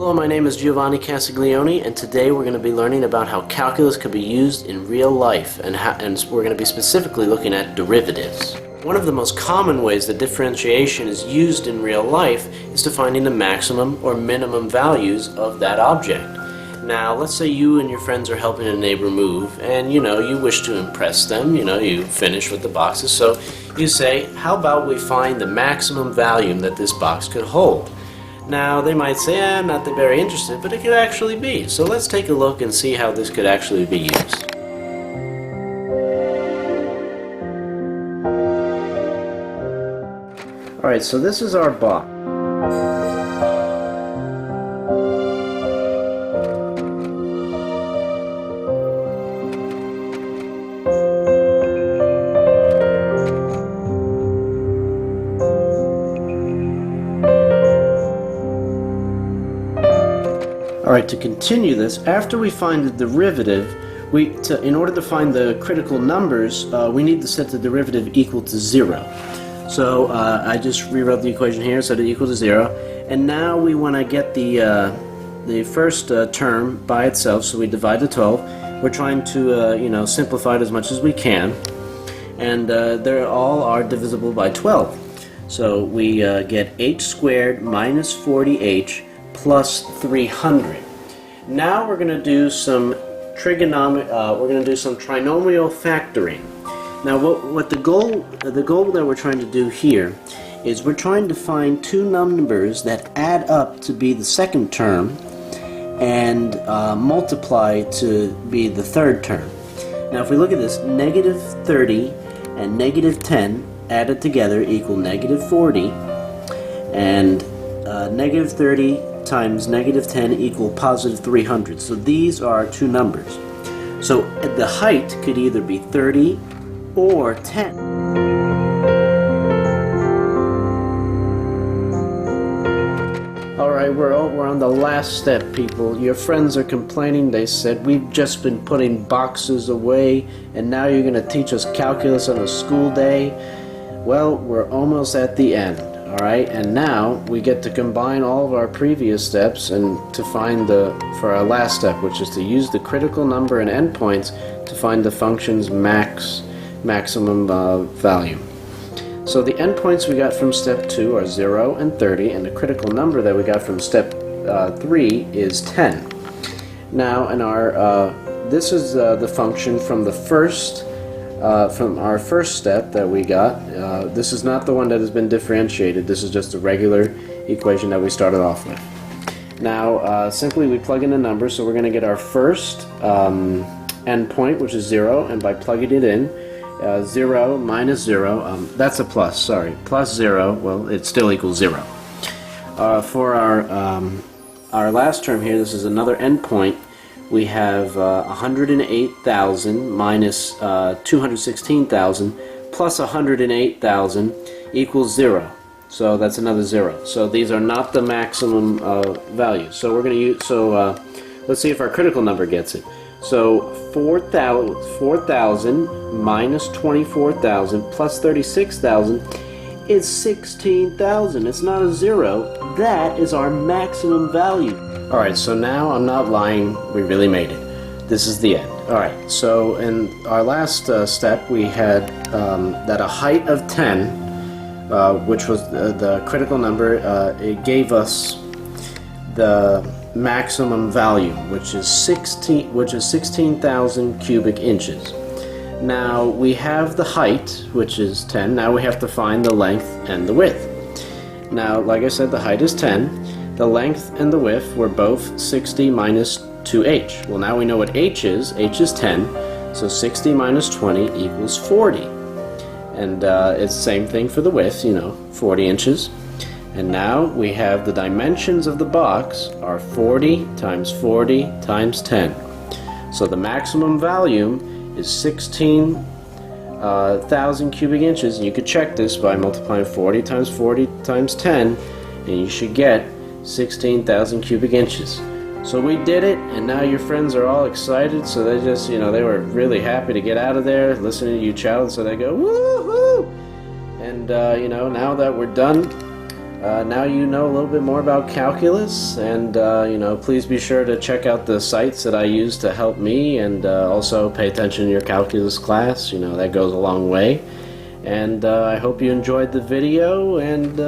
Hello, my name is Giovanni Castiglione, and today we're going to be learning about how calculus could be used in real life, and we're going to be specifically looking at derivatives. One of the most common ways that differentiation is used in real life is to finding the maximum or minimum values of that object. Now, let's say you and your friends are helping a neighbor move, and you wish to impress them. You finish with the boxes, so you say, how about we find the maximum volume that this box could hold? Now, they might say, I'm not very interested, but it could actually be. So let's take a look and see how this could actually be used. Alright, so this is our box. Alright, to continue this, after we find the derivative, in order to find the critical numbers, we need to set the derivative equal to 0. So I just rewrote the equation here, set it equal to 0. And now we want to get the first term by itself, so we divide the 12. We're trying to simplify it as much as we can. And they all are divisible by 12. So we get h squared minus 40h plus 300. Now we're going to do some trinomial factoring. Now what the goal that we're trying to do here is we're trying to find two numbers that add up to be the second term and multiply to be the third term. Now if we look at this, negative 30 and negative 10 added together equal negative 40, and negative 30 times negative 10 equal positive 300. So these are two numbers. So the height could either be 30 or 10. Alright, we're on the last step, people. Your friends are complaining. They said, we've just been putting boxes away and now you're going to teach us calculus on a school day. Well, we're almost at the end. Alright, and now we get to combine all of our previous steps and to find for our last step, which is to use the critical number and endpoints to find the function's maximum value. So the endpoints we got from step 2 are 0 and 30, and the critical number that we got from step 3 is 10. Now, in this is the function from from our first step that we got. This is not the one that has been differentiated. This is just a regular equation that we started off with. Now, simply we plug in a number, so we're going to get our first endpoint, which is 0, and by plugging it in, 0 minus 0, that's a plus, sorry, plus 0, well, it still equals 0. For our last term here, this is another endpoint. We have 108,000 minus 216,000 plus 108,000 equals 0. So that's another 0. So these are not the maximum values. So we're going to use. Let's see if our critical number gets it. So 4,000 minus 24,000 plus 36,000 is 16,000. It's not a 0. That is our maximum value. Alright, so now I'm not lying, we really made it. This is the end. Alright, so in our last step we had that a height of 10, which was the critical number, it gave us the maximum value, which is 16,000 cubic inches. Now we have the height, which is 10. Now we have to find the length and the width. Now, like I said, the height is 10. The length and the width were both 60 minus 2h. Well, now we know what h is. H is 10, so 60 minus 20 equals 40. And it's the same thing for the width, 40 inches. And now we have the dimensions of the box are 40 times 40 times 10. So the maximum volume is 16,000 cubic inches. And you could check this by multiplying 40 times 10, and you should get 16,000 cubic inches. So we did it, and now your friends are all excited, so they just, they were really happy to get out of there listening to you chow, so they go, woohoo! And, now that we're done, now you know a little bit more about calculus, and you know, please be sure to check out the sites that I use to help me, and also pay attention in your calculus class. You know, that goes a long way. And I hope you enjoyed the video, and